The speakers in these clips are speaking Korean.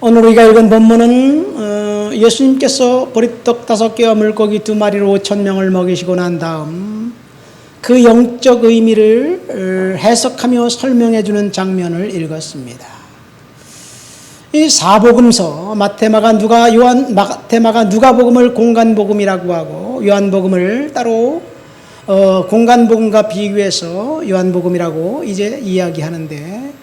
오늘 우리가 읽은 본문은 예수님께서 보리떡 5개와 물고기 2마리로 5,000명을 먹이시고 난 다음 그 영적 의미를 해석하며 설명해 주는 장면을 읽었습니다. 이 사복음서 마태마가 누가복음을 공간복음이라고 하고 요한복음을 따로 공간복음과 비교해서 요한복음이라고 이제 이야기하는데,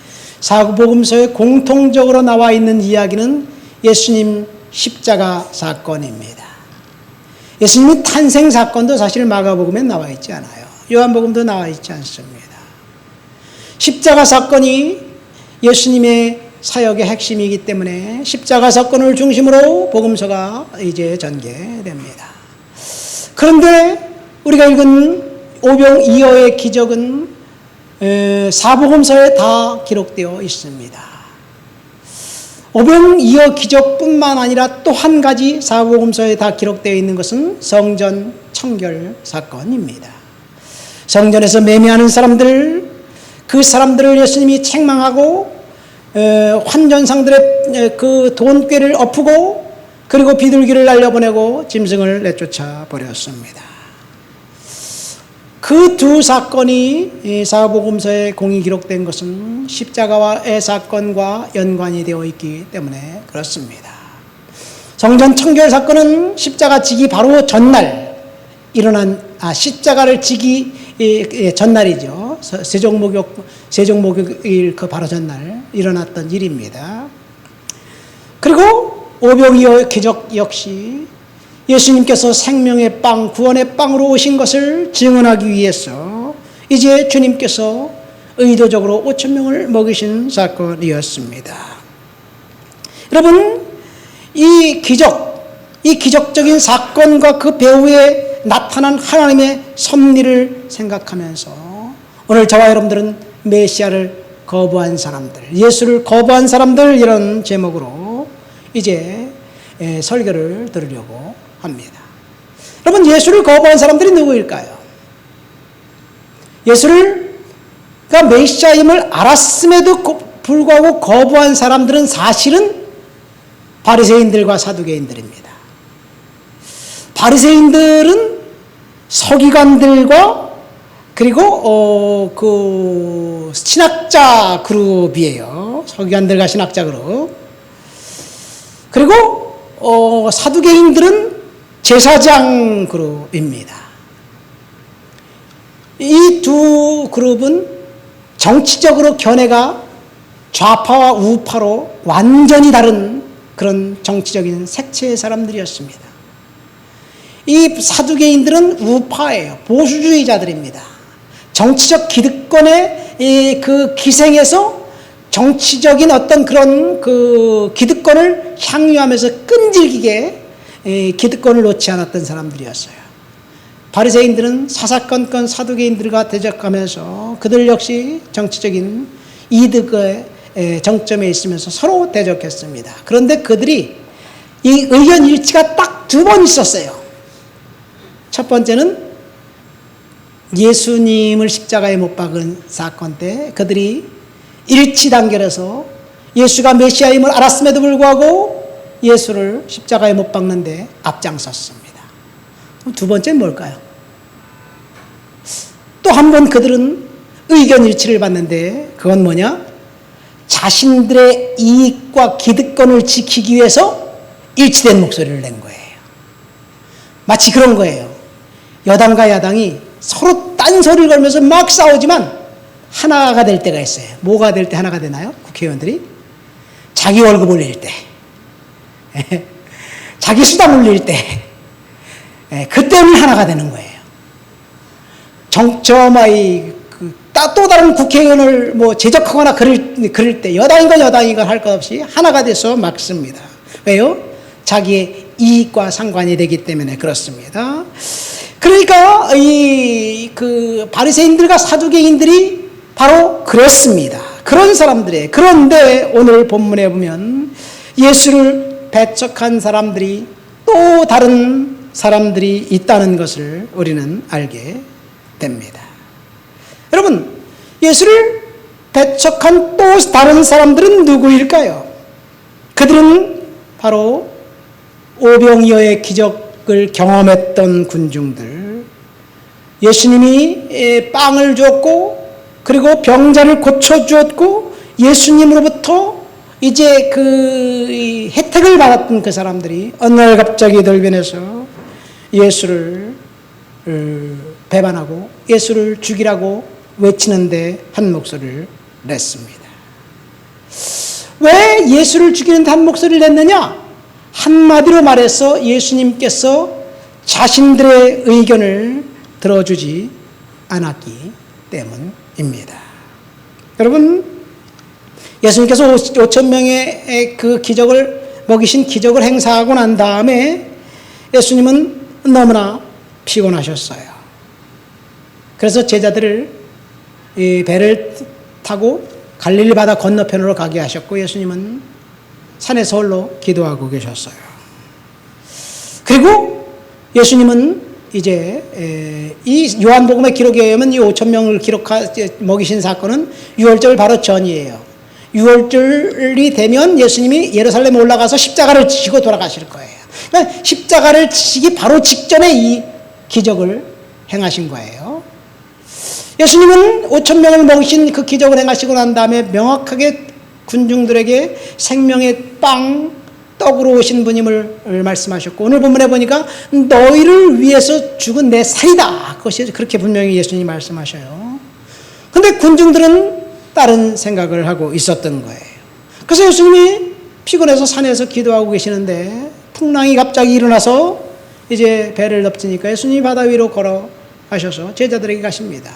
사복음서에 공통적으로 나와 있는 이야기는 예수님 십자가 사건입니다. 예수님의 탄생 사건도 사실 마가복음에 나와 있지 않아요. 요한복음도 나와 있지 않습니다. 십자가 사건이 예수님의 사역의 핵심이기 때문에 십자가 사건을 중심으로 복음서가 이제 전개됩니다. 그런데 우리가 읽은 오병이어의 기적은 사복음서에 다 기록되어 있습니다. 오병이어 기적뿐만 아니라 또 한 가지 사복음서에 다 기록되어 있는 것은 성전 청결 사건입니다. 성전에서 매매하는 사람들, 그 사람들을 예수님이 책망하고 환전상들의 그 돈꾀를 엎고 그리고 비둘기를 날려보내고 짐승을 내쫓아 버렸습니다. 그 두 사건이 사복음서에 공이 기록된 것은 십자가와의 사건과 연관이 되어 있기 때문에 그렇습니다. 성전 청결 사건은 십자가 지기 바로 전날 일어난, 십자가를 지기 전날이죠. 세종목요일 그 바로 전날 일어났던 일입니다. 그리고 오병이어 기적 역시 예수님께서 생명의 빵, 구원의 빵으로 오신 것을 증언하기 위해서 이제 주님께서 의도적으로 5,000명을 먹이신 사건이었습니다. 여러분, 이 기적적인 사건과 그 배후에 나타난 하나님의 섭리를 생각하면서 오늘 저와 여러분들은 메시아를 거부한 사람들, 예수를 거부한 사람들, 이런 제목으로 이제 설교를 들으려고 합니다. 여러분, 예수를 거부한 사람들이 누구일까요? 예수가 메시아임을 알았음에도 불구하고 거부한 사람들은 사실은 바리새인들과 사두개인들입니다. 바리새인들은 서기관들과 그리고 그 신학자 그룹이에요. 서기관들과 신학자 그룹. 그리고 사두개인들은 제사장 그룹입니다. 이 두 그룹은 정치적으로 견해가 좌파와 우파로 완전히 다른 그런 정치적인 색채의 사람들이었습니다. 이 사두개인들은 우파예요. 보수주의자들입니다. 정치적 기득권의 그 기생에서 정치적인 어떤 그런 그 기득권을 향유하면서 끈질기게 기득권을 놓지 않았던 사람들이었어요. 바리새인들은 사사건건 사두개인들과 대적하면서 그들 역시 정치적인 이득의 정점에 있으면서 서로 대적했습니다. 그런데 그들이 이 의견 일치가 딱 2번 있었어요. 첫 번째는 예수님을 십자가에 못 박은 사건 때 그들이 일치단결해서 예수가 메시아임을 알았음에도 불구하고 예수를 십자가에 못 박는데 앞장섰습니다. 두 번째는 뭘까요? 또 한 번 그들은 의견 일치를 봤는데 그건 뭐냐? 자신들의 이익과 기득권을 지키기 위해서 일치된 목소리를 낸 거예요. 마치 그런 거예요. 여당과 야당이 서로 딴소리를 걸면서 막 싸우지만 하나가 될 때가 있어요. 뭐가 될 때 하나가 되나요? 국회의원들이? 자기 월급 올릴 때, 자기 수당 올릴 때, 그때는 하나가 되는 거예요. 또 다른 국회의원을 제적하거나 그럴 때 여당이건 할 것 없이 하나가 돼서 막습니다. 왜요? 자기의 이익과 상관이 되기 때문에 그렇습니다. 그러니까 그 바리새인들과 사두개인들이 바로 그랬습니다. 그런 사람들이에요. 그런데 오늘 본문에 보면 예수를 배척한 사람들이 또 다른 사람들이 있다는 것을 우리는 알게 됩니다. 여러분, 예수를 배척한 또 다른 사람들은 누구일까요? 그들은 바로 오병이어의 기적을 경험했던 군중들, 예수님이 빵을 주었고 그리고 병자를 고쳐주었고 예수님으로부터 이제 그 혜택을 받았던 그 사람들이 어느 날 갑자기 돌변해서 예수를 배반하고 예수를 죽이라고 외치는데 한 목소리를 냈습니다. 왜 예수를 죽이는데 한 목소리를 냈느냐? 한마디로 말해서 예수님께서 자신들의 의견을 들어주지 않았기 때문입니다. 여러분, 예수님께서 5천 명의 그 기적을 먹이신 기적을 행사하고 난 다음에 예수님은 너무나 피곤하셨어요. 그래서 제자들을 이 배를 타고 갈릴리 바다 건너편으로 가게 하셨고 예수님은 산에서 홀로 기도하고 계셨어요. 그리고 예수님은 이제 이 요한복음의 기록에 의하면 이 5천 명을 먹이신 사건은 유월절 바로 전이에요. 유월절이 되면 예수님이 예루살렘에 올라가서 십자가를 지시고 돌아가실 거예요. 그러니까 십자가를 지시기 바로 직전에 이 기적을 행하신 거예요. 예수님은 5천 명을 먹이신 그 기적을 행하시고 난 다음에 명확하게 군중들에게 생명의 빵, 떡으로 오신 분임을 말씀하셨고 오늘 본문에 보니까 너희를 위해서 죽은 내 살이다. 그것이 그렇게 분명히 예수님이 말씀하셔요. 그런데 군중들은 다른 생각을 하고 있었던 거예요. 그래서 예수님이 피곤해서 산에서 기도하고 계시는데 풍랑이 갑자기 일어나서 이제 배를 덮치니까 예수님이 바다 위로 걸어가셔서 제자들에게 가십니다.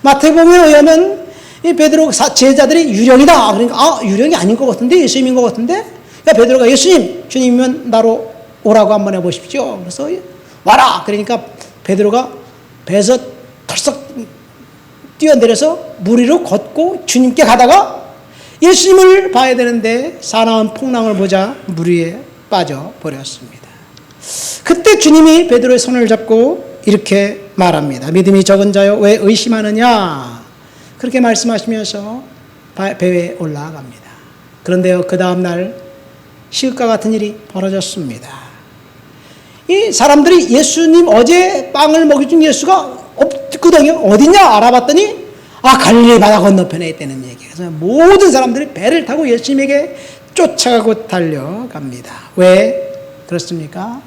마태복음에 의하면 이 베드로 제자들이 유령이다. 그러니까 유령이 아닌 것 같은데 예수님인 것 같은데 그러니까 베드로가 예수님, 주님이면 나로 오라고 한번 해보십시오. 그래서 와라. 그러니까 베드로가 배에서 털썩 뛰어내려서 물 위로 걷고 주님께 가다가 예수님을 봐야 되는데 사나운 풍랑을 보자 물 위에 빠져버렸습니다. 그때 주님이 베드로의 손을 잡고 이렇게 말합니다. 믿음이 적은 자여 왜 의심하느냐. 그렇게 말씀하시면서 배에 올라갑니다. 그런데요, 그 다음날 시극과 같은 일이 벌어졌습니다. 이 사람들이 예수님 어제 빵을 먹여준 예수가 없거든요. 어디냐 알아봤더니 갈릴리 바다 건너편에 있다는 얘기예요. 그래서 모든 사람들이 배를 타고 예수님에게 쫓아가고 달려갑니다. 왜 그렇습니까?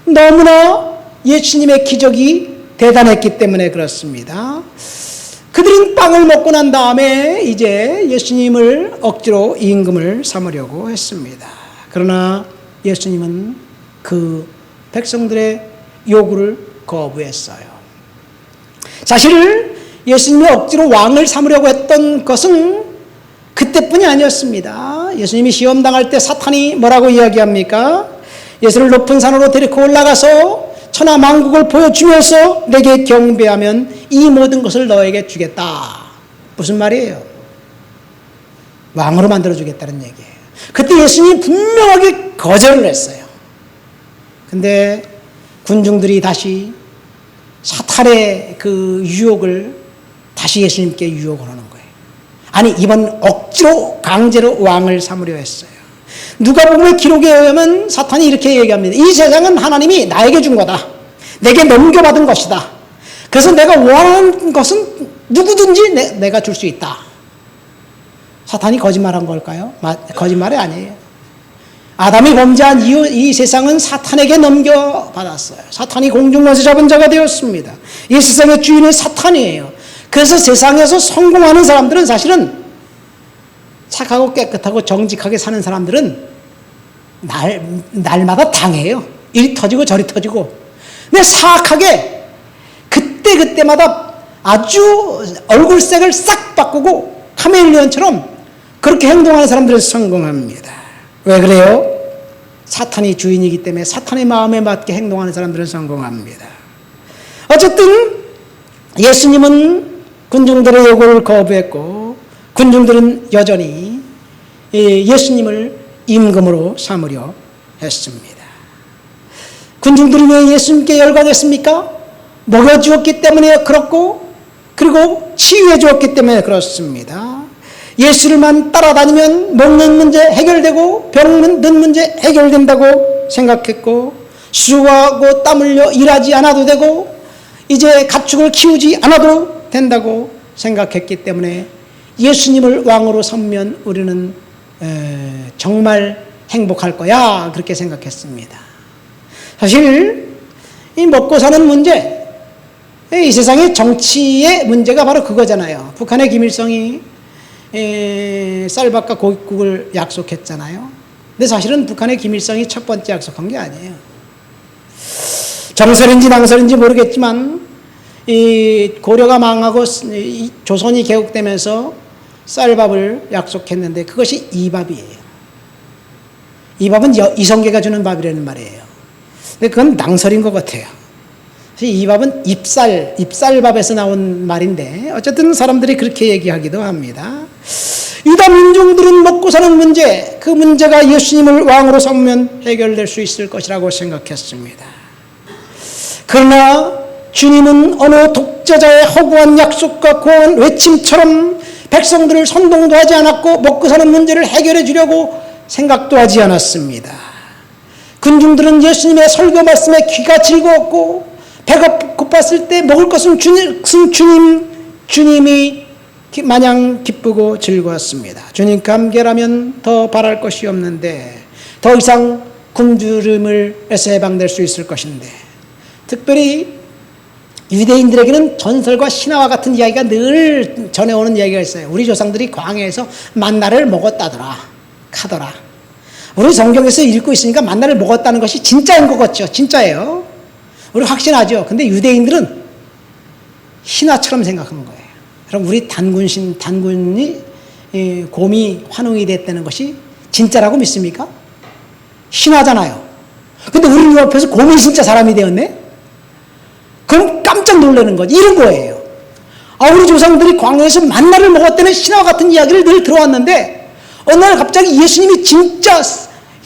너무나 예수님의 기적이 대단했기 때문에 그렇습니다. 그들은 빵을 먹고 난 다음에 이제 예수님을 억지로 임금을 삼으려고 했습니다. 그러나 예수님은 그 백성들의 요구를 거부했어요. 사실 예수님이 억지로 왕을 삼으려고 했던 것은 그때뿐이 아니었습니다. 예수님이 시험당할 때 사탄이 뭐라고 이야기합니까? 예수를 높은 산으로 데리고 올라가서 천하 만국을 보여주면서 내게 경배하면 이 모든 것을 너에게 주겠다. 무슨 말이에요? 왕으로 만들어주겠다는 얘기예요. 그때 예수님이 분명하게 거절을 했어요. 근데 군중들이 다시 사탄의 그 유혹을 다시 예수님께 유혹을 하는 거예요. 아니 이번 억지로 강제로 왕을 삼으려 했어요. 누가복음의 기록에 의하면 사탄이 이렇게 얘기합니다. 이 세상은 하나님이 나에게 준 거다. 내게 넘겨받은 것이다. 그래서 내가 원하는 것은 누구든지 내가 줄 수 있다. 사탄이 거짓말한 걸까요? 거짓말이 아니에요. 아담이 범죄한 이후 이 세상은 사탄에게 넘겨받았어요. 사탄이 공중권세 잡은 자가 되었습니다. 이 세상의 주인은 사탄이에요. 그래서 세상에서 성공하는 사람들은 사실은 착하고 깨끗하고 정직하게 사는 사람들은 날마다 당해요. 이리 터지고 저리 터지고. 근데 사악하게 그때마다 아주 얼굴색을 싹 바꾸고 카멜리온처럼 그렇게 행동하는 사람들은 성공합니다. 왜 그래요? 사탄이 주인이기 때문에 사탄의 마음에 맞게 행동하는 사람들은 성공합니다. 어쨌든 예수님은 군중들의 요구를 거부했고 군중들은 여전히 예수님을 임금으로 삼으려 했습니다. 군중들이 왜 예수님께 열광했습니까? 먹여주었기 때문에 그렇고 그리고 치유해 주었기 때문에 그렇습니다. 예수를만 따라다니면 먹는 문제 해결되고 병 는 문제 해결된다고 생각했고, 수고하고 땀 흘려 일하지 않아도 되고 이제 가축을 키우지 않아도 된다고 생각했기 때문에 예수님을 왕으로 삼으면 우리는 정말 행복할 거야, 그렇게 생각했습니다. 사실 이 먹고 사는 문제, 이 세상의 정치의 문제가 바로 그거잖아요. 북한의 김일성이 쌀밥과 고깃국을 약속했잖아요. 근데 사실은 북한의 김일성이 첫 번째 약속한 게 아니에요. 정설인지 낭설인지 모르겠지만 이 고려가 망하고 이 조선이 개국되면서 쌀밥을 약속했는데 그것이 이밥이에요. 이밥은 이성계가 주는 밥이라는 말이에요. 근데 그건 낭설인 것 같아요. 이 밥은 잎쌀밥에서 나온 말인데 어쨌든 사람들이 그렇게 얘기하기도 합니다. 유다 민중들은 먹고 사는 문제, 그 문제가 예수님을 왕으로 삼으면 해결될 수 있을 것이라고 생각했습니다. 그러나 주님은 어느 독재자의 허구한 약속과 고한 외침처럼 백성들을 선동도 하지 않았고 먹고 사는 문제를 해결해 주려고 생각도 하지 않았습니다. 군중들은 예수님의 설교 말씀에 귀가 즐거웠고 배가 고팠을 때 먹을 것은 주님이 마냥 기쁘고 즐거웠습니다. 주님과 함께라면 더 바랄 것이 없는데 더 이상 굶주림을에서 해방될 수 있을 것인데, 특별히 유대인들에게는 전설과 신화와 같은 이야기가 늘 전해오는 이야기가 있어요. 우리 조상들이 광야에서 만나를 먹었다더라, 카더라. 우리 성경에서 읽고 있으니까 만나를 먹었다는 것이 진짜인 것 같죠. 진짜예요. 우리 확신하죠. 근데 유대인들은 신화처럼 생각하는 거예요. 그럼 우리 단군이 곰이 환웅이 됐다는 것이 진짜라고 믿습니까? 신화잖아요. 근데 우리 옆에서 곰이 진짜 사람이 되었네? 그럼 깜짝 놀라는 거지. 이런 거예요. 우리 조상들이 광야에서 만나를 먹었다는 신화 같은 이야기를 늘 들어왔는데 어느 날 갑자기 예수님이 진짜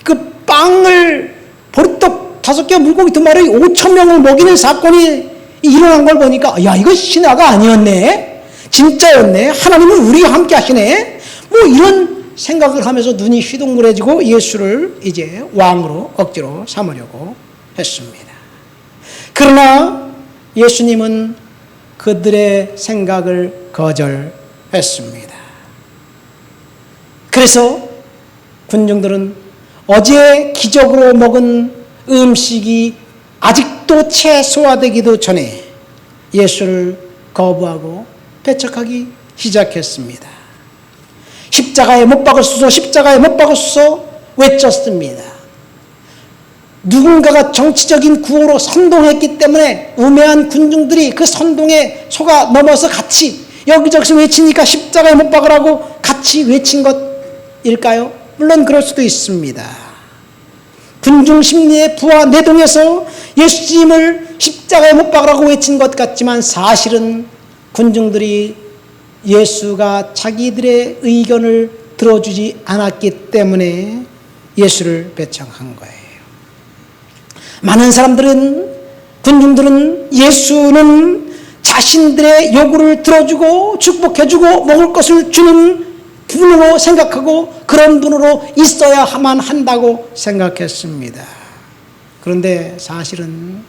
그 빵을 보리떡 5개 물고기 2마리 5,000명을 먹이는 사건이 일어난 걸 보니까 야, 이거 신화가 아니었네, 진짜였네, 하나님은 우리와 함께 하시네, 뭐 이런 생각을 하면서 눈이 휘둥그레지고 예수를 이제 왕으로 억지로 삼으려고 했습니다. 그러나 예수님은 그들의 생각을 거절했습니다. 그래서 군중들은 어제 기적으로 먹은 음식이 아직도 채 소화되기도 전에 예수를 거부하고 배척하기 시작했습니다. 십자가에 못 박으소서, 십자가에 못 박으소서 외쳤습니다. 누군가가 정치적인 구호로 선동했기 때문에 우매한 군중들이 그 선동에 속아 넘어서 같이 여기저기서 외치니까 십자가에 못 박으라고 같이 외친 것일까요? 물론 그럴 수도 있습니다. 군중 심리에 부하 내동해서 예수님을 십자가에 못 박으라고 외친 것 같지만 사실은 군중들이 예수가 자기들의 의견을 들어주지 않았기 때문에 예수를 배척한 거예요. 많은 사람들은, 군중들은 예수는 자신들의 요구를 들어주고 축복해주고 먹을 것을 주는 분으로 생각하고 그런 분으로 있어야만 한다고 생각했습니다. 그런데 사실은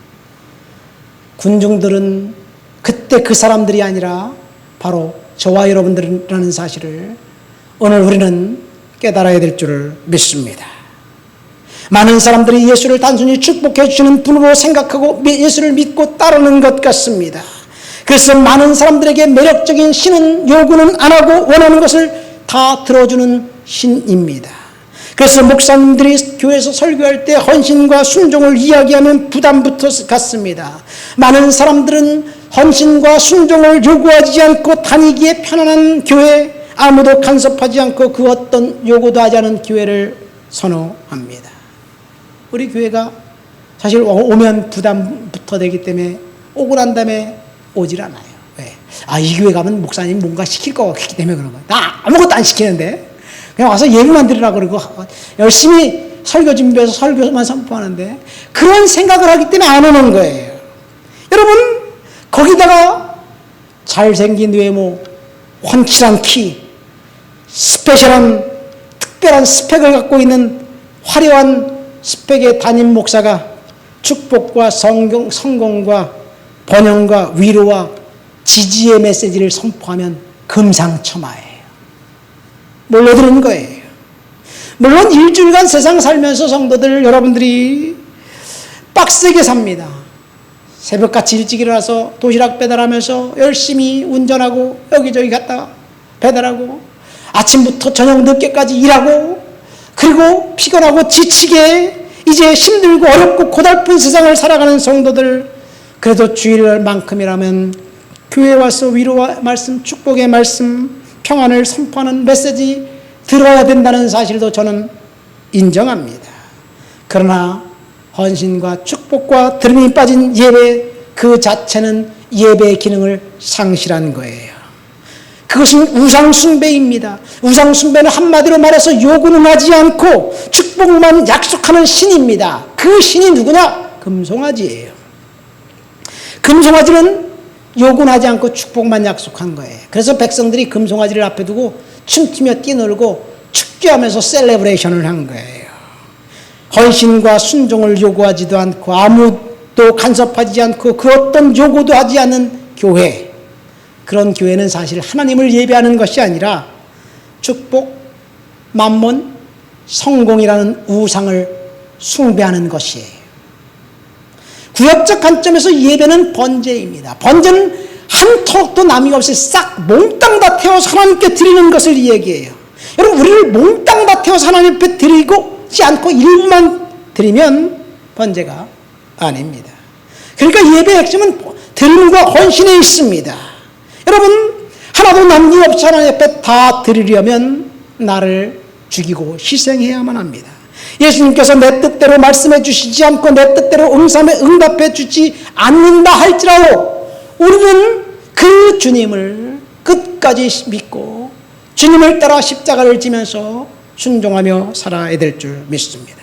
군중들은 그때 그 사람들이 아니라 바로 저와 여러분들이라는 사실을 오늘 우리는 깨달아야 될 줄을 믿습니다. 많은 사람들이 예수를 단순히 축복해 주시는 분으로 생각하고 예수를 믿고 따르는 것 같습니다. 그래서 많은 사람들에게 매력적인 신은 요구는 안 하고 원하는 것을 다 들어주는 신입니다. 그래서 목사님들이 교회에서 설교할 때 헌신과 순종을 이야기하는 부담부터 갖습니다. 많은 사람들은 헌신과 순종을 요구하지 않고 다니기에 편안한 교회, 아무도 간섭하지 않고 그 어떤 요구도 하지 않은 교회를 선호합니다. 우리 교회가 사실 오면 부담부터 되기 때문에 오고 난 다음에 오질 않아요. 왜? 이 교회 가면 목사님 뭔가 시킬 것 같기 때문에 그런 거예요. 나 아무것도 안 시키는데 그냥 와서 예배만 드리라고 그러고 열심히 설교 준비해서 설교만 선포하는데 그런 생각을 하기 때문에 안 오는 거예요. 여러분, 거기다가 잘생긴 외모, 훤칠한 키, 스페셜한 특별한 스펙을 갖고 있는 화려한 스펙의 담임 목사가 축복과 성공과 번영과 위로와 지지의 메시지를 선포하면 금상첨화예요. 몰려드는 거예요. 물론 일주일간 세상 살면서 성도들 여러분들이 빡세게 삽니다. 새벽같이 일찍 일어나서 도시락 배달하면서 열심히 운전하고 여기저기 갔다 배달하고 아침부터 저녁 늦게까지 일하고 그리고 피곤하고 지치게 이제 힘들고 어렵고 고달픈 세상을 살아가는 성도들, 그래도 주일만큼이라면 교회에 와서 위로와 말씀, 축복의 말씀, 평안을 선포하는 메시지 들어야 된다는 사실도 저는 인정합니다. 그러나 헌신과 축복과 들음이 빠진 예배 그 자체는 예배의 기능을 상실한 거예요. 그것은 우상숭배입니다. 우상숭배는 한마디로 말해서 요구는 하지 않고 축복만 약속하는 신입니다. 그 신이 누구냐? 금송아지예요. 금송아지는 요구는 하지 않고 축복만 약속한 거예요. 그래서 백성들이 금송아지를 앞에 두고 춤추며 뛰놀고 축제하면서 셀레브레이션을 한 거예요. 헌신과 순종을 요구하지도 않고 아무도 간섭하지 않고 그 어떤 요구도 하지 않는 교회, 그런 교회는 사실 하나님을 예배하는 것이 아니라 축복, 만몬, 성공이라는 우상을 숭배하는 것이에요. 구약적 관점에서 예배는 번제입니다. 번제는 한 턱도 남이 없이 싹 몽땅 다 태워서 하나님께 드리는 것을 얘기해요. 여러분, 우리를 몽땅 다 태워서 하나님 앞에 드리지 않고 일부만 드리면 번제가 아닙니다. 그러니까 예배의 핵심은 드림과 헌신에 있습니다. 여러분, 하나도 남김없이 하나님 앞에 다 드리려면 나를 죽이고 희생해야만 합니다. 예수님께서 내 뜻대로 말씀해 주시지 않고 내 뜻대로 응답해 주지 않는다 할지라도 우리는 그 주님을 끝까지 믿고 주님을 따라 십자가를 지면서 순종하며 살아야 될 줄 믿습니다.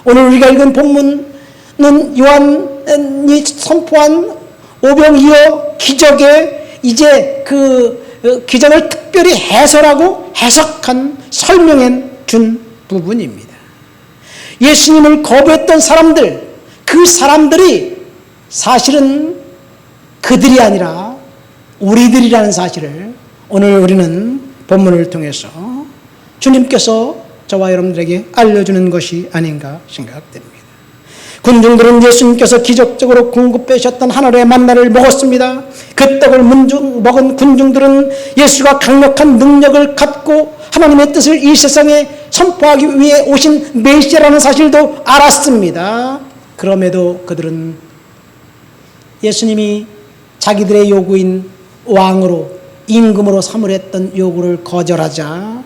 오늘 우리가 읽은 본문은 요한이 선포한 오병이어 기적의 이제 그 기적을 특별히 해설하고 해석한 설명해 준 부분입니다. 예수님을 거부했던 사람들, 그 사람들이 사실은 그들이 아니라 우리들이라는 사실을 오늘 우리는 본문을 통해서 주님께서 저와 여러분들에게 알려주는 것이 아닌가 생각됩니다. 군중들은 예수님께서 기적적으로 공급하셨던 하늘의 만나를 먹었습니다. 그 떡을 먹은 군중들은 예수가 강력한 능력을 갖고 하나님의 뜻을 이 세상에 선포하기 위해 오신 메시아라는 사실도 알았습니다. 그럼에도 그들은 예수님이 자기들의 요구인 왕으로 임금으로 삼으랬던 요구를 거절하자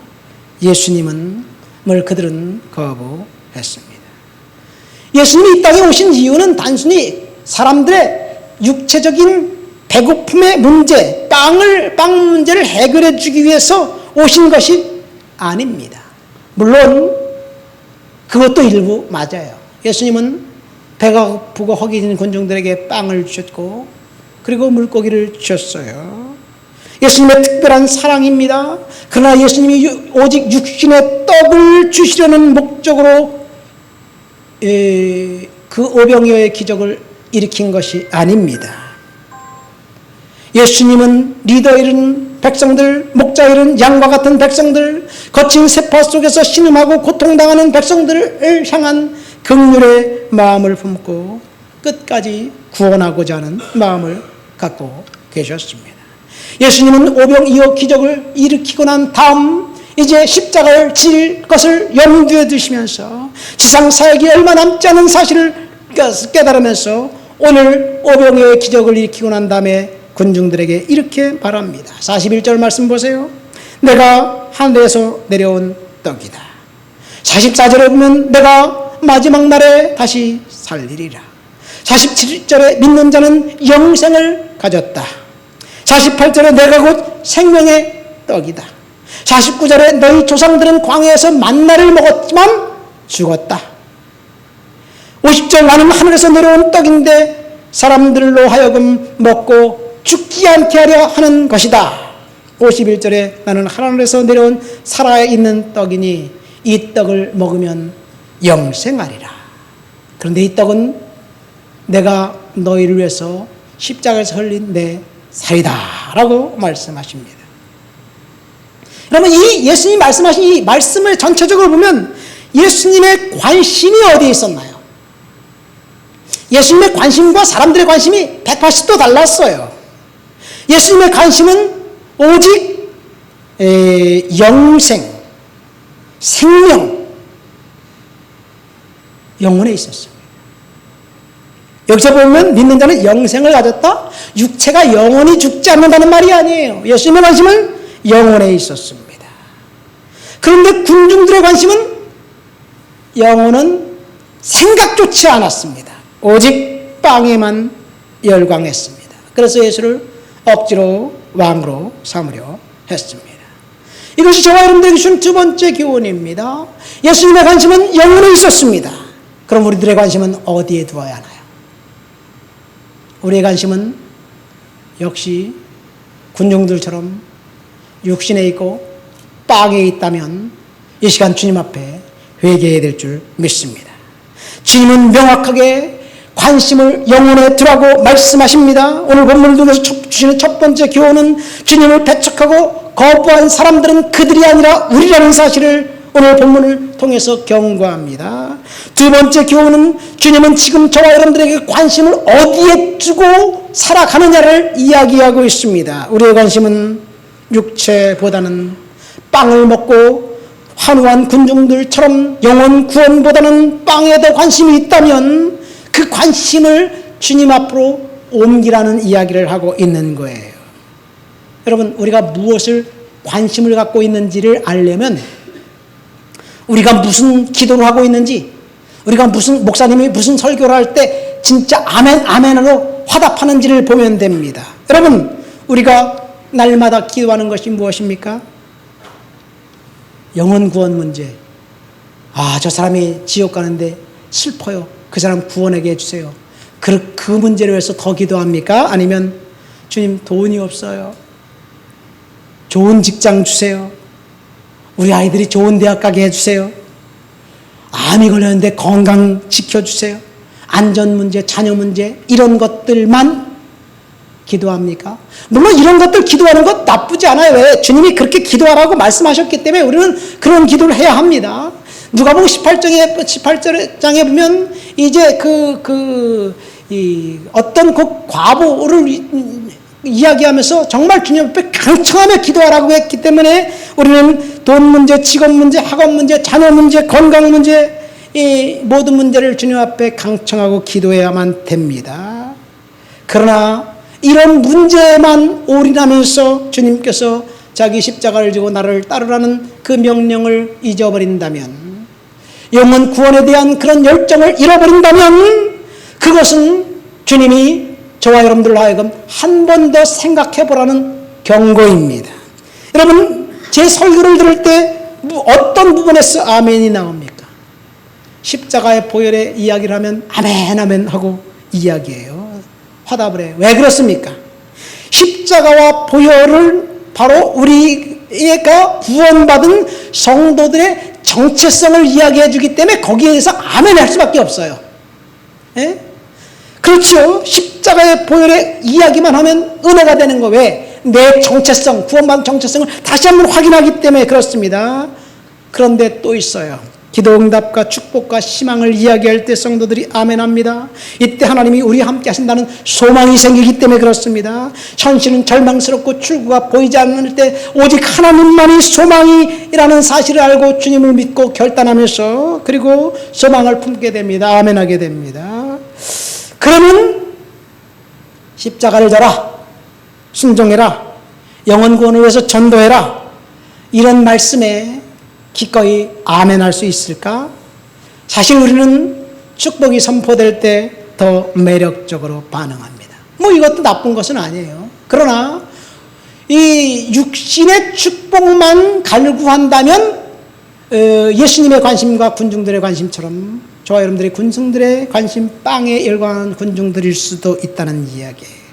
그들은 거부했습니다. 예수님이 이 땅에 오신 이유는 단순히 사람들의 육체적인 배고픔의 문제, 빵 문제를 해결해 주기 위해서 오신 것이 아닙니다. 물론 그것도 일부 맞아요. 예수님은 배가 고프고 허기진 군중들에게 빵을 주셨고 그리고 물고기를 주셨어요. 예수님의 특별한 사랑입니다. 그러나 예수님이 오직 육신의 떡을 주시려는 목적으로 그 오병이어의 기적을 일으킨 것이 아닙니다. 예수님은 리더 잃은 백성들, 목자 잃은 양과 같은 백성들, 거친 세파 속에서 신음하고 고통당하는 백성들을 향한 긍휼의 마음을 품고 끝까지 구원하고자 하는 마음을 갖고 계셨습니다. 예수님은 오병이어 기적을 일으키고 난 다음 이제 십자가를 질 것을 염두에 두시면서 지상 사역이 얼마 남지 않은 사실을 깨달으면서 오늘 오병이어의 기적을 일으키고 난 다음에 군중들에게 이렇게 말합니다. 41절 말씀 보세요. 내가 하늘에서 내려온 떡이다. 44절에 보면 내가 마지막 날에 다시 살리리라. 47절에 믿는 자는 영생을 가졌다. 48절에 내가 곧 생명의 떡이다. 49절에 너희 조상들은 광야에서 만나를 먹었지만 죽었다. 50절 나는 하늘에서 내려온 떡인데 사람들로 하여금 먹고 죽지 않게 하려 하는 것이다. 51절에 나는 하늘에서 내려온 살아있는 떡이니 이 떡을 먹으면 영생하리라. 그런데 이 떡은 내가 너희를 위해서 십자가에서 흘린 내 살이다 라고 말씀하십니다. 여러분, 이 예수님이 말씀하신 이 말씀을 전체적으로 보면 예수님의 관심이 어디에 있었나요? 예수님의 관심과 사람들의 관심이 180도 달랐어요. 예수님의 관심은 오직 영생, 생명, 영혼에 있었습니다. 여기서 보면 믿는 자는 영생을 가졌다? 육체가 영원히 죽지 않는다는 말이 아니에요. 예수님의 관심은 영혼에 있었습니다. 그런데 군중들의 관심은 영혼은 생각조차 않았습니다. 오직 빵에만 열광했습니다. 그래서 예수를 억지로 왕으로 삼으려 했습니다. 이것이 저와 여러분들에게 준 두 번째 교훈입니다. 예수님의 관심은 영혼에 있었습니다. 그럼 우리들의 관심은 어디에 두어야 하나요? 우리의 관심은 역시 군중들처럼 육신에 있고 빵에 있다면 이 시간 주님 앞에 회개해야 될 줄 믿습니다. 주님은 명확하게 관심을 영혼에 두라고 말씀하십니다. 오늘 본문을 통해서 주시는 첫 번째 교훈은 주님을 배척하고 거부한 사람들은 그들이 아니라 우리라는 사실을 오늘 본문을 통해서 경고합니다. 두 번째 교훈은 주님은 지금 저와 여러분들에게 관심을 어디에 두고 살아가느냐를 이야기하고 있습니다. 우리의 관심은 육체보다는 빵을 먹고 환호한 군중들처럼 영혼 구원보다는 빵에 더 관심이 있다면 그 관심을 주님 앞으로 옮기라는 이야기를 하고 있는 거예요. 여러분, 우리가 무엇을 관심을 갖고 있는지를 알려면 우리가 무슨 기도를 하고 있는지, 우리가 무슨 목사님이 무슨 설교를 할 때 진짜 아멘 아멘으로 화답하는지를 보면 됩니다. 여러분, 우리가 날마다 기도하는 것이 무엇입니까? 영혼 구원 문제. 저 사람이 지옥 가는데 슬퍼요. 그 사람 구원하게 해주세요. 그 문제를 위해서 더 기도합니까? 아니면 주님, 돈이 없어요. 좋은 직장 주세요. 우리 아이들이 좋은 대학 가게 해주세요. 암이 걸렸는데 건강 지켜주세요. 안전 문제, 자녀 문제, 이런 것들만 기도합니까? 물론 이런 것들 기도하는 것 나쁘지 않아요. 왜? 주님이 그렇게 기도하라고 말씀하셨기 때문에 우리는 그런 기도를 해야 합니다. 누가복음 18장에 보면 이제 어떤 그 과부를 이야기하면서 정말 주님 앞에 강청하며 기도하라고 했기 때문에 우리는 돈 문제, 직업 문제, 학업 문제, 자녀 문제, 건강 문제, 이 모든 문제를 주님 앞에 강청하고 기도해야만 됩니다. 그러나 이런 문제만 올인하면서 주님께서 자기 십자가를 지고 나를 따르라는 그 명령을 잊어버린다면, 영혼 구원에 대한 그런 열정을 잃어버린다면, 그것은 주님이 저와 여러분들로 하여금 한 번 더 생각해 보라는 경고입니다. 여러분, 제 설교를 들을 때 어떤 부분에서 아멘이 나옵니까? 십자가의 보혈의 이야기를 하면 아멘 아멘 하고 이야기해요. 화답을 해요. 왜 그렇습니까? 십자가와 보혈을 바로 우리가 구원받은 성도들의 정체성을 이야기해 주기 때문에 거기에 대해서 아멘 할 수밖에 없어요. 예? 그렇죠. 십자가의 보혈의 이야기만 하면 은혜가 되는 거. 왜? 내 정체성, 구원받은 정체성을 다시 한번 확인하기 때문에 그렇습니다. 그런데 또 있어요. 기도 응답과 축복과 희망을 이야기할 때 성도들이 아멘합니다. 이때 하나님이 우리와 함께 하신다는 소망이 생기기 때문에 그렇습니다. 현실은 절망스럽고 출구가 보이지 않을 때 오직 하나님만이 소망이라는 사실을 알고 주님을 믿고 결단하면서 그리고 소망을 품게 됩니다. 아멘하게 됩니다. 그러면 십자가를 져라, 순종해라, 영혼 구원을 위해서 전도해라, 이런 말씀에 기꺼이 아멘할 수 있을까? 사실 우리는 축복이 선포될 때 더 매력적으로 반응합니다. 이것도 나쁜 것은 아니에요. 그러나 이 육신의 축복만 갈구한다면 예수님의 관심과 군중들의 관심처럼 저와 여러분들의 군중들의 관심 빵에 열광하는 군중들일 수도 있다는 이야기예요.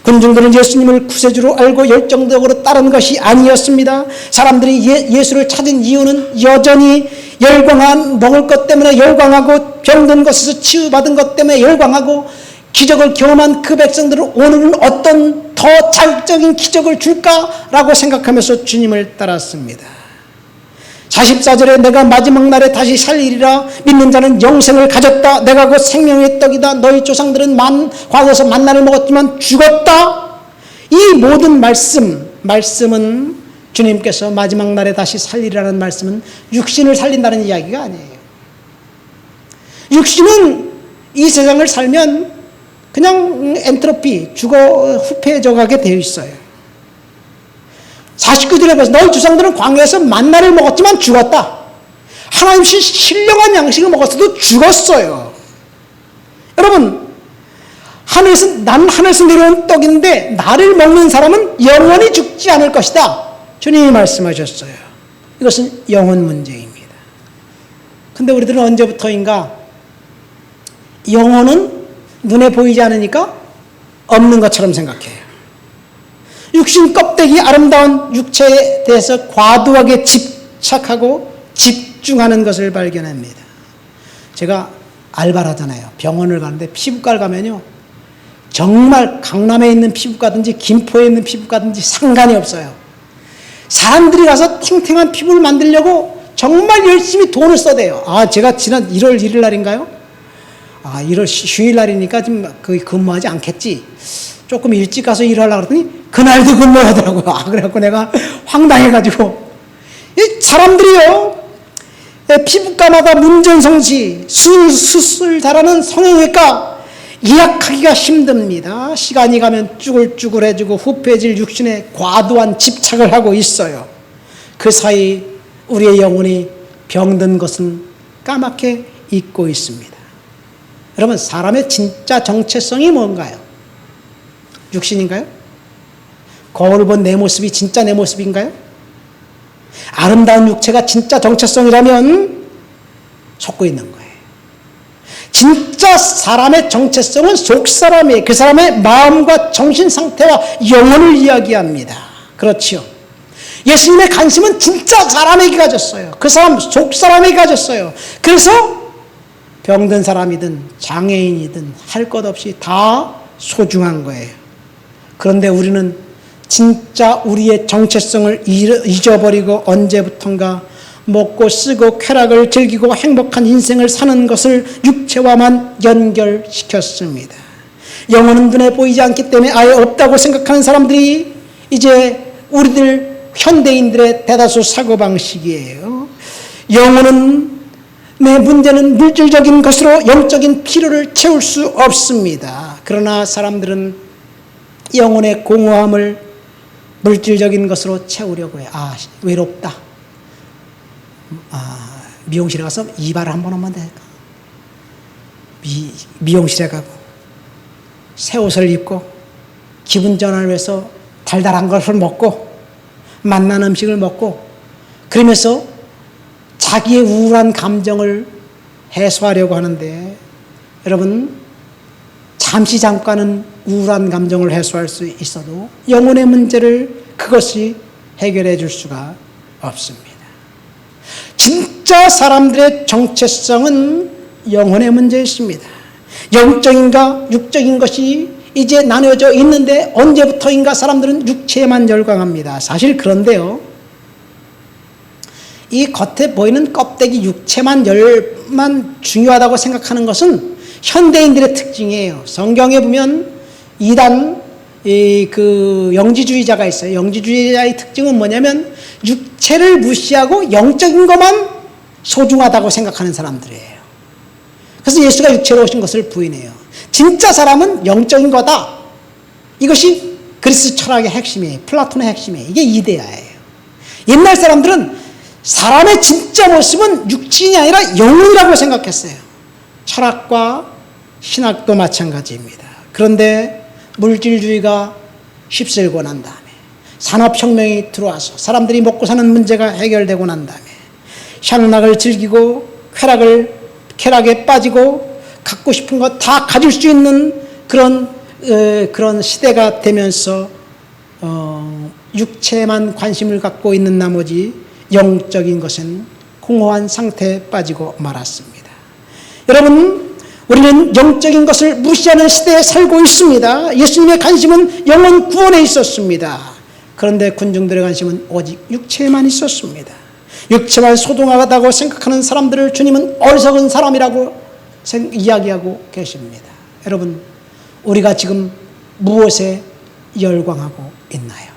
군중들은 예수님을 구세주로 알고 열정적으로 따른 것이 아니었습니다. 사람들이 예수를 찾은 이유는 여전히 열광한, 먹을 것 때문에 열광하고, 병든 것에서 치유받은 것 때문에 열광하고, 기적을 경험한 그 백성들은 오늘은 어떤 더 자극적인 기적을 줄까라고 생각하면서 주님을 따랐습니다. 44절에 내가 마지막 날에 다시 살리리라. 믿는 자는 영생을 가졌다. 내가 그 생명의 떡이다. 너희 조상들은 과거에서 만나를 먹었지만 죽었다. 이 모든 말씀은 주님께서 마지막 날에 다시 살리라는 말씀은 육신을 살린다는 이야기가 아니에요. 육신은 이 세상을 살면 그냥 엔트로피, 후패해져 가게 되어 있어요. 49절에 보면서 너희 조상들은 광야에서 만나를 먹었지만 죽었다. 하나님 신령한 양식을 먹었어도 죽었어요. 여러분, 하늘에서 내려온 떡인데 나를 먹는 사람은 영원히 죽지 않을 것이다. 주님이 말씀하셨어요. 이것은 영혼 문제입니다. 근데 우리들은 언제부터인가 영혼은 눈에 보이지 않으니까 없는 것처럼 생각해요. 육신 껍데기 아름다운 육체에 대해서 과도하게 집착하고 집중하는 것을 발견합니다. 제가 알바를 하잖아요. 병원을 가는데 피부과를 가면요, 정말 강남에 있는 피부과든지 김포에 있는 피부과든지 상관이 없어요. 사람들이 가서 탱탱한 피부를 만들려고 정말 열심히 돈을 써대요. 제가 지난 1월 1일 날인가요? 1월 휴일 날이니까 지금 거의 근무하지 않겠지. 조금 일찍 가서 일하려고 그랬더니 그날도 근무하더라고요. 그래갖고 내가 황당해가지고. 이 사람들이요, 피부과마다 문전성시, 수술 잘하는 성형외과 예약하기가 힘듭니다. 시간이 가면 쭈글쭈글해지고 후패해질 육신에 과도한 집착을 하고 있어요. 그 사이 우리의 영혼이 병든 것은 까맣게 잊고 있습니다. 여러분, 사람의 진짜 정체성이 뭔가요? 육신인가요? 거울을 본 내 모습이 진짜 내 모습인가요? 아름다운 육체가 진짜 정체성이라면 속고 있는 거예요. 진짜 사람의 정체성은 속사람이에요. 그 사람의 마음과 정신 상태와 영혼을 이야기합니다. 그렇지요. 예수님의 관심은 진짜 사람에게 가졌어요. 그 사람 속사람에게 가졌어요. 그래서 병든 사람이든 장애인이든 할 것 없이 다 소중한 거예요. 그런데 우리는 진짜 우리의 정체성을 잊어버리고 언제부턴가 먹고 쓰고 쾌락을 즐기고 행복한 인생을 사는 것을 육체와만 연결시켰습니다. 영혼은 눈에 보이지 않기 때문에 아예 없다고 생각하는 사람들이 이제 우리들 현대인들의 대다수 사고방식이에요. 영혼은 내 문제는 물질적인 것으로 영적인 필요를 채울 수 없습니다. 그러나 사람들은 영혼의 공허함을 물질적인 것으로 채우려고 해요. 외롭다. 미용실에 가서 이발을 한번 하면 될까? 미용실에 가고 새 옷을 입고 기분 전환을 위해서 달달한 것을 먹고 맛난 음식을 먹고 그러면서 자기의 우울한 감정을 해소하려고 하는데, 여러분, 잠깐은 우울한 감정을 해소할 수 있어도 영혼의 문제를 그것이 해결해 줄 수가 없습니다. 진짜 사람들의 정체성은 영혼의 문제였습니다. 영적인가 육적인 것이 이제 나뉘어져 있는데 언제부터인가 사람들은 육체에만 열광합니다. 사실 그런데요, 이 겉에 보이는 껍데기 육체만 중요하다고 생각하는 것은 현대인들의 특징이에요. 성경에 보면 이단 영지주의자가 있어요. 영지주의자의 특징은 뭐냐면 육체를 무시하고 영적인 것만 소중하다고 생각하는 사람들이에요. 그래서 예수가 육체로 오신 것을 부인해요. 진짜 사람은 영적인 거다. 이것이 그리스 철학의 핵심이에요. 플라톤의 핵심이에요. 이게 이데아예요. 옛날 사람들은 사람의 진짜 모습은 육신이 아니라 영혼이라고 생각했어요. 철학과 신학도 마찬가지입니다. 그런데 물질주의가 휩쓸고 난 다음에 산업혁명이 들어와서 사람들이 먹고 사는 문제가 해결되고 난 다음에 향락을 즐기고 쾌락에 빠지고 갖고 싶은 거 다 가질 수 있는 그런 그런 시대가 되면서 육체만 관심을 갖고 있는 나머지 영적인 것은 공허한 상태에 빠지고 말았습니다. 여러분, 우리는 영적인 것을 무시하는 시대에 살고 있습니다. 예수님의 관심은 영혼 구원에 있었습니다. 그런데 군중들의 관심은 오직 육체에만 있었습니다. 육체만 소중하다고 생각하는 사람들을 주님은 어리석은 사람이라고 이야기하고 계십니다. 여러분, 우리가 지금 무엇에 열광하고 있나요?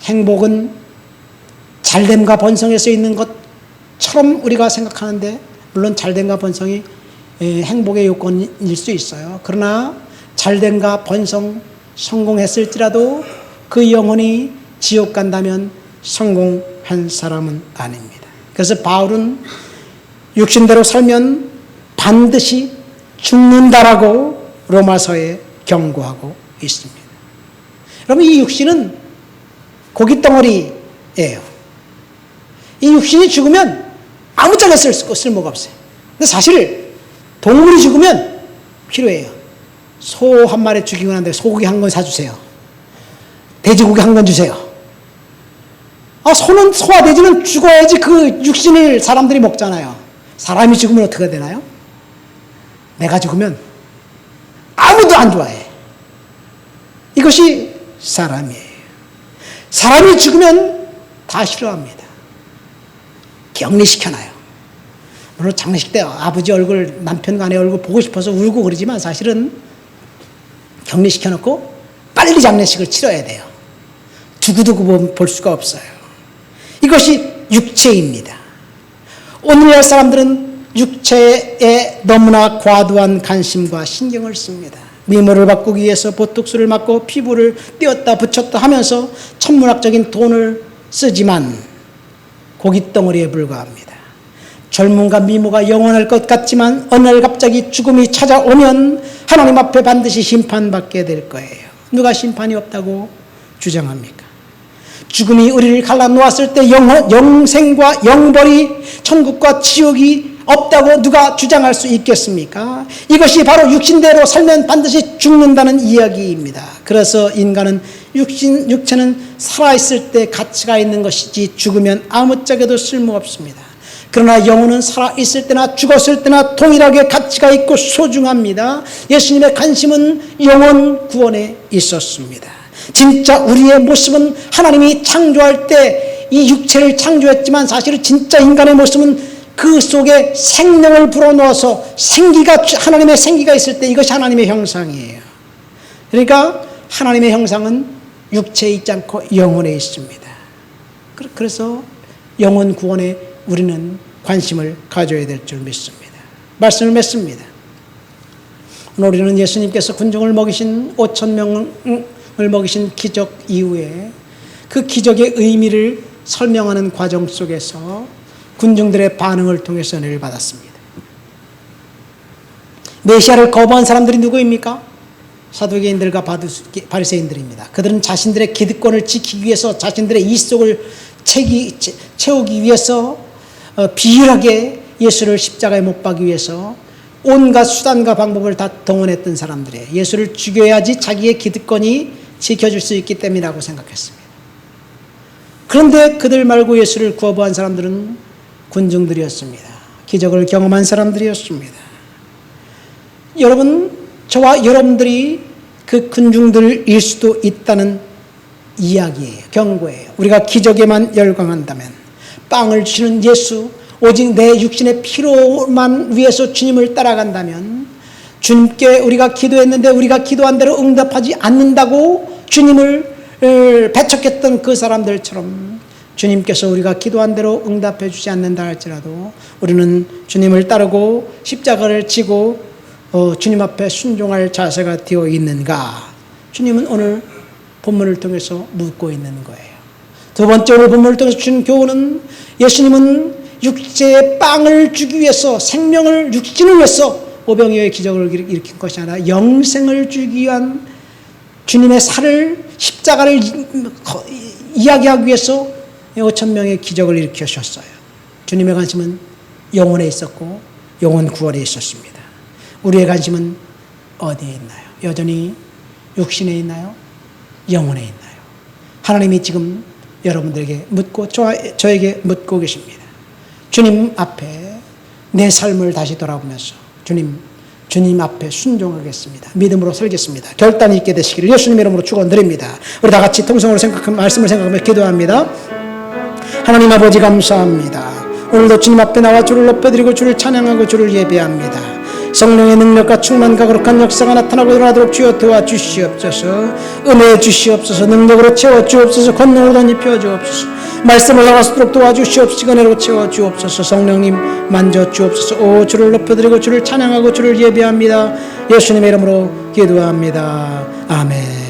행복은 잘됨과 번성에서 있는 것처럼 우리가 생각하는데, 물론 잘됨과 번성이 행복의 요건일 수 있어요. 그러나 잘됨과 번성, 성공했을지라도 그 영혼이 지옥 간다면 성공한 사람은 아닙니다. 그래서 바울은 육신대로 살면 반드시 죽는다라고 로마서에 경고하고 있습니다. 여러분, 이 육신은 고깃덩어리예요. 이 육신이 죽으면 아무짝에 쓸모가 없어요. 근데 사실 동물이 죽으면 필요해요. 소 한 마리 죽이고 난데 소고기 한 건 사주세요. 돼지고기 한 건 주세요. 소와 돼지는 죽어야지 그 육신을 사람들이 먹잖아요. 사람이 죽으면 어떻게 되나요? 내가 죽으면 아무도 안 좋아해. 이것이 사람이에요. 사람이 죽으면 다 싫어합니다. 격리시켜놔요. 물론 장례식 때 아버지 얼굴, 남편과 아내 얼굴 보고 싶어서 울고 그러지만 사실은 격리시켜놓고 빨리 장례식을 치러야 돼요. 두고두고 볼 수가 없어요. 이것이 육체입니다. 오늘날 사람들은 육체에 너무나 과도한 관심과 신경을 씁니다. 미모를 바꾸기 위해서 보톡스를 맞고 피부를 띄었다 붙였다 하면서 천문학적인 돈을 쓰지만 고깃덩어리에 불과합니다. 젊음과 미모가 영원할 것 같지만 어느 날 갑자기 죽음이 찾아오면 하나님 앞에 반드시 심판받게 될 거예요. 누가 심판이 없다고 주장합니까? 죽음이 우리를 갈라놓았을 때 영생과 영벌이, 천국과 지옥이 없다고 누가 주장할 수 있겠습니까? 이것이 바로 육신대로 살면 반드시 죽는다는 이야기입니다. 그래서 인간은 육체는 살아있을 때 가치가 있는 것이지 죽으면 아무짝에도 쓸모없습니다. 그러나 영혼은 살아있을 때나 죽었을 때나 동일하게 가치가 있고 소중합니다. 예수님의 관심은 영혼 구원에 있었습니다. 진짜 우리의 모습은 하나님이 창조할 때 이 육체를 창조했지만 사실은 진짜 인간의 모습은 그 속에 생명을 불어넣어서 하나님의 생기가 있을 때 이것이 하나님의 형상이에요. 그러니까 하나님의 형상은 육체에 있지 않고 영혼에 있습니다. 그래서 영혼 구원에 우리는 관심을 가져야 될 줄 믿습니다. 말씀을 맺습니다. 오늘 우리는 예수님께서 군중을 먹이신 5,000명을 먹이신 기적 이후에 그 기적의 의미를 설명하는 과정 속에서 군중들의 반응을 통해서 은혜를 받았습니다. 메시아를 거부한 사람들이 누구입니까? 사두개인들과 바리새인들입니다. 그들은 자신들의 기득권을 지키기 위해서 자신들의 이속을 채우기 위해서 비열하게 예수를 십자가에 못 박기 위해서 온갖 수단과 방법을 다 동원했던 사람들이에요. 예수를 죽여야지 자기의 기득권이 지켜질 수 있기 때문이라고 생각했습니다. 그런데 그들 말고 예수를 거부한 사람들은 군중들이었습니다. 기적을 경험한 사람들이었습니다. 여러분, 저와 여러분들이 그 군중들일 수도 있다는 이야기예요. 경고예요. 우리가 기적에만 열광한다면, 빵을 주시는 예수, 오직 내 육신의 피로만 위해서 주님을 따라간다면, 주님께 우리가 기도했는데 우리가 기도한 대로 응답하지 않는다고 주님을 배척했던 그 사람들처럼 주님께서 우리가 기도한 대로 응답해 주지 않는다 할지라도 우리는 주님을 따르고 십자가를 지고 주님 앞에 순종할 자세가 되어 있는가? 주님은 오늘 본문을 통해서 묻고 있는 거예요. 두 번째, 오늘 본문을 통해서 준 교훈은 예수님은 육체의 빵을 주기 위해서, 생명을, 육신을 위해서 오병이어의 기적을 일으킨 것이 아니라 영생을 주기 위한 주님의 살을, 십자가를 이야기하기 위해서 5,000명의 기적을 일으키셨어요. 주님의 관심은 영혼에 있었고 영혼 구원에 있었습니다. 우리의 관심은 어디에 있나요? 여전히 육신에 있나요? 영혼에 있나요? 하나님이 지금 여러분들에게 묻고 저에게 묻고 계십니다. 주님 앞에 내 삶을 다시 돌아보면서 주님 앞에 순종하겠습니다. 믿음으로 살겠습니다. 결단이 있게 되시기를 예수님 이름으로 축원드립니다. 우리 다 같이 통성으로 말씀을 생각하며 기도합니다. 하나님 아버지 감사합니다. 오늘도 주님 앞에 나와 주를 높여드리고 주를 찬양하고 주를 예배합니다. 성령의 능력과 충만과 거룩한 역사가 나타나고 일어나도록 주여 도와주시옵소서. 은혜 주시옵소서. 능력으로 채워주옵소서. 권능으로 덧입혀 주옵소서. 말씀을 나가서도록 도와주시옵소서. 은혜로 채워주옵소서. 성령님 만져주옵소서. 오 주를 높여드리고 주를 찬양하고 주를 예배합니다. 예수님의 이름으로 기도합니다. 아멘.